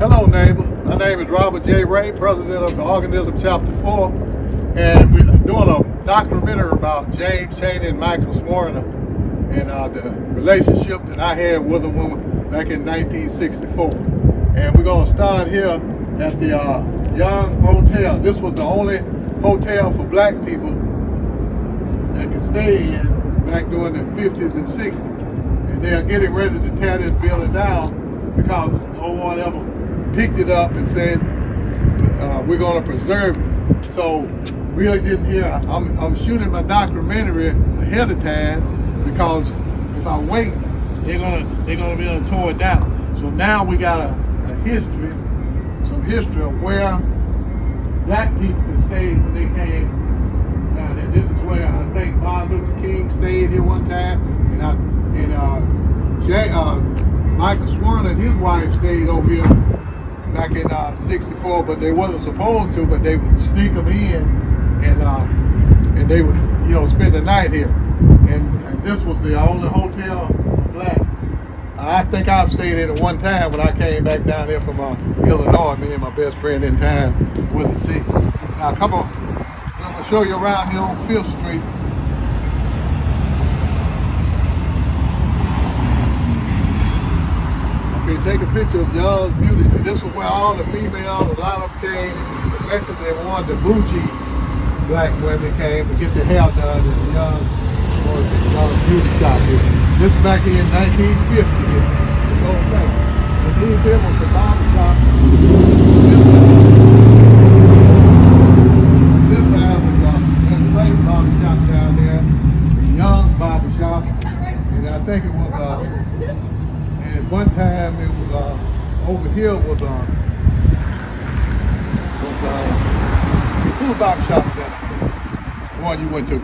Hello, neighbor. My name is Robert J. Ray, president of the Organism Chapter 4, and we're doing a documentary about James Chaney and Michael Swarner and the relationship that I had with them back in 1964. And we're going to start here at the Young Hotel. This was the only hotel for black people that could stay in back during the 50s and 60s. And they are getting ready to tear this building down because no one ever picked it up and said we're going to preserve it. So really didn't hear. I'm shooting my documentary ahead of time because if I wait, they're gonna be able to tore it down. So now we got some history of where black people stayed when they came down here. This is where I think Martin Luther King stayed here one time, and Michael Swarner and his wife stayed over here back in 64, but they wasn't supposed to, but they would sneak them in and they would, spend the night here. And this was the only hotel for blacks. I think I've stayed in it one time when I came back down here from Illinois, me and my best friend in time, Willie C. Now come on, I'm gonna show you around here on 5th Street. Okay, take a picture of Young's Beauty. This was where all the females, a lot of them came, especially they wanted the bougie black women came to get their hair done at Young's Beauty shop here. This back in 1950 here. This whole thing. And these here was the barber shop. This side was the place barber shop down there, the Young's barber shop. And I think it was at one time it was over here was whose barber shop was that? The one you went to?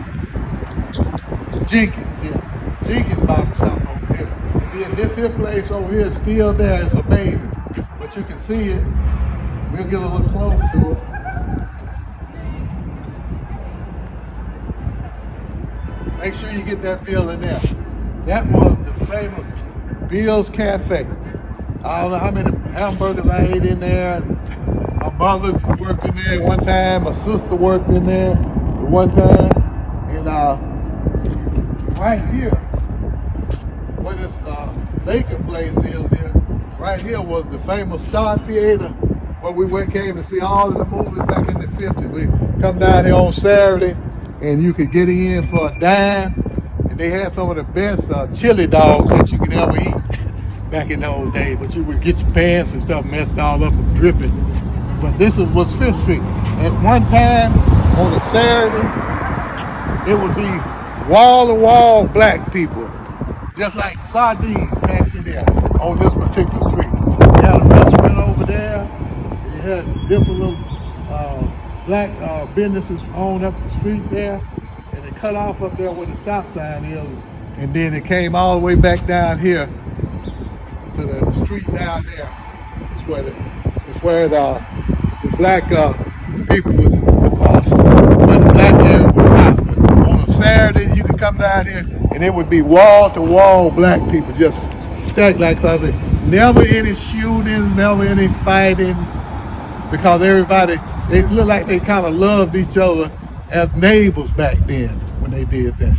Jenkins, yeah. Jenkins barber shop over here. And then this here place over here is still there. It's amazing. But you can see it. We'll get a little close to it. Make sure you get that bill in there. That was the famous Bill's Cafe. I don't know how many hamburgers I ate in there. My mother worked in there one time. My sister worked in there one time. And right here, where this Laker place is there, right here was the famous Star Theater where we came to see all of the movies back in the 50s. We come down here on Saturday and you could get in for a dime. And they had some of the best chili dogs that you could ever eat back in those days. But you would get your pants and stuff messed all up and dripping. But this was 5th Street. At one time on a Saturday, it would be wall-to-wall black people, just like sardines back in there on this particular street. You had a restaurant over there. You had different little black businesses on up the street there. And they cut off up there where the stop sign is. And then it came all the way back down here to the street down there. It's where the black people would cross. But the black area would stop. But on a Saturday, you could come down here and it would be wall-to-wall black people just stacked like closet. Never any shootings, never any fighting, because everybody, they looked like they kind of loved each other as neighbors back then when they did that.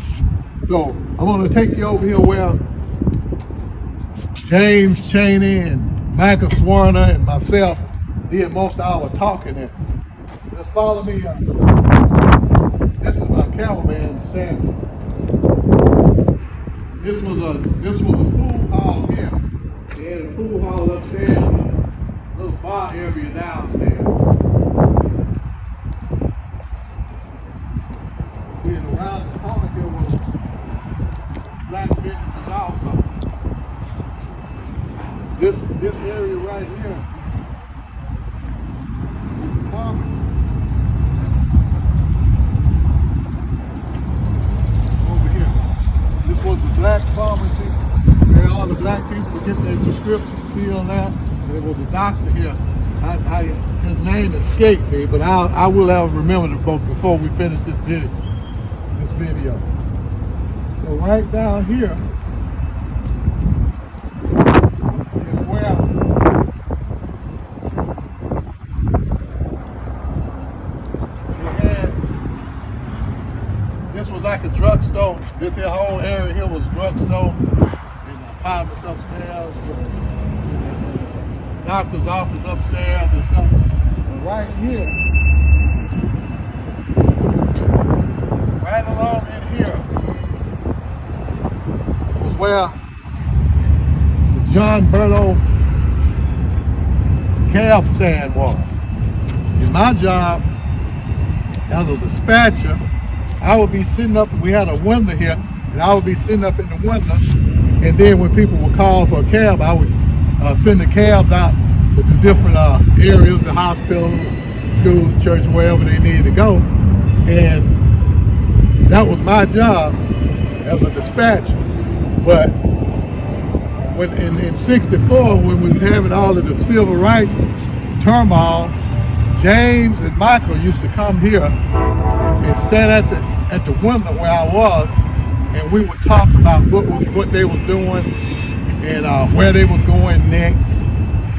So I'm going to take you over here where James Chaney and Michael Swarner and myself did most of our talking at. Just follow me. This is my cameraman, Sam. This was a pool hall here. They had a pool hall upstairs and a little bar area downstairs. And around the corner here was black businesses also. This area right here was the pharmacy. Over here. This was the black pharmacy where all the black people would get their prescriptions filled out. There was a doctor here. His name escaped me, but I will have remembered it before we finish this video. So right down here is where like a drugstore. This here whole area here was drugstore. And apartments upstairs. Doctor's office upstairs and stuff. But right here, right along in here, was where the John Berto cab stand was. And my job as a dispatcher, I would be sitting up, we had a window here, and I would be sitting up in the window, and then when people would call for a cab, I would send the cabs out to the different areas, the hospitals, schools, church, wherever they needed to go. And that was my job as a dispatcher. But when in 64, when we were having all of the civil rights turmoil, James and Michael used to come here and stand at the window where I was, and we would talk about what they was doing and where they was going next.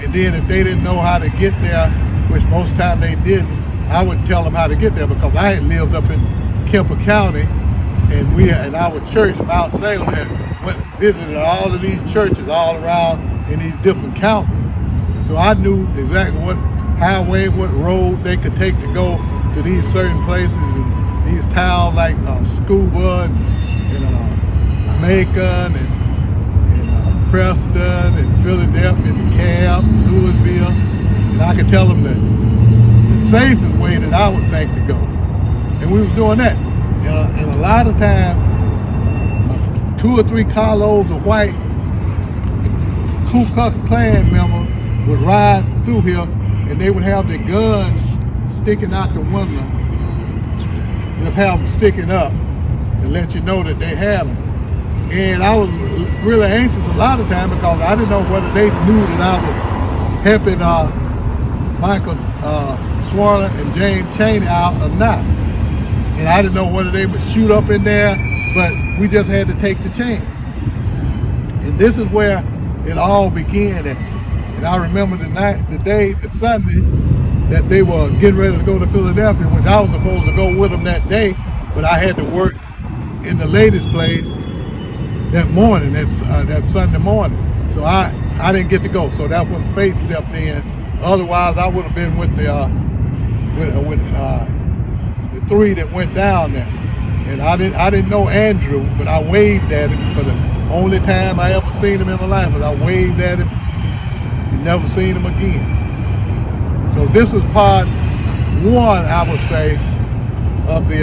And then if they didn't know how to get there, which most time they didn't, I would tell them how to get there because I had lived up in Kemper County, and our church, Mount Salem, had visited all of these churches all around in these different counties. So I knew exactly what highway, what road they could take to go to these certain places, and these towns like Scuba and Macon and Preston and Philadelphia and DeKalb and Louisville. And I could tell them the safest way that I would think to go. And we was doing that. And a lot of times, 2 or 3 carloads of white Ku Klux Klan members would ride through here, and they would have their guns sticking out the window, just have them sticking up and let you know that they had them. And I was really anxious a lot of times because I didn't know whether they knew that I was helping Michael Swarner and James Chaney out or not. And I didn't know whether they would shoot up in there, but we just had to take the chance. And this is where it all began at. And I remember the Sunday that they were getting ready to go to Philadelphia, which I was supposed to go with them that day, but I had to work in the ladies' place that morning, that Sunday morning. So I didn't get to go. So that's when Faith stepped in. Otherwise, I would have been with the 3 that went down there. And I didn't know Andrew, but I waved at him for the only time I ever seen him in my life. But I waved at him and never seen him again. So this is part 1, I would say, of the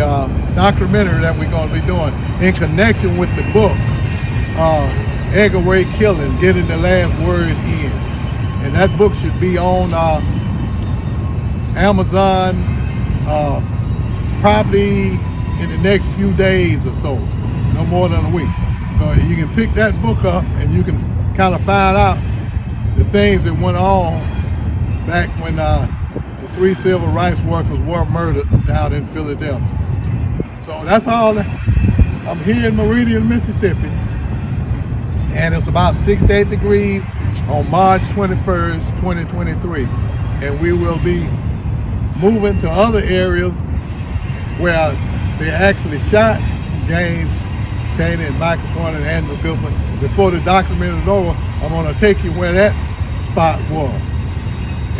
documentary that we're going to be doing in connection with the book, Edgar Ray Killen, Getting the Last Word In. And that book should be on Amazon probably in the next few days or so, no more than a week. So you can pick that book up and you can kind of find out the things that went on back when the 3 civil rights workers were murdered down in Philadelphia. So that's all. I'm here in Meridian, Mississippi, and it's about 68 degrees on March 21st, 2023. And we will be moving to other areas where they actually shot James Chaney and Michael Swan and Andrew Goodman. Before the documentary is over, I'm going to take you where that spot was.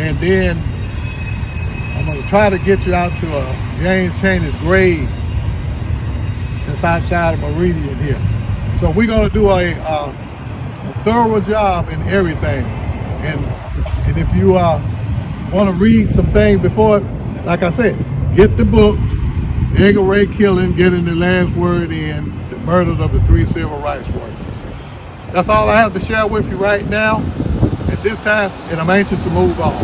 And then I'm going to try to get you out to James Chaney's grave that's outside of Meridian here. So we're going to do a thorough job in everything. And if you want to read some things before, like I said, get the book, Edgar Ray Killen, Getting the Last Word In, the murders of the 3 civil rights workers. That's all I have to share with you right now at this time, and I'm anxious to move on.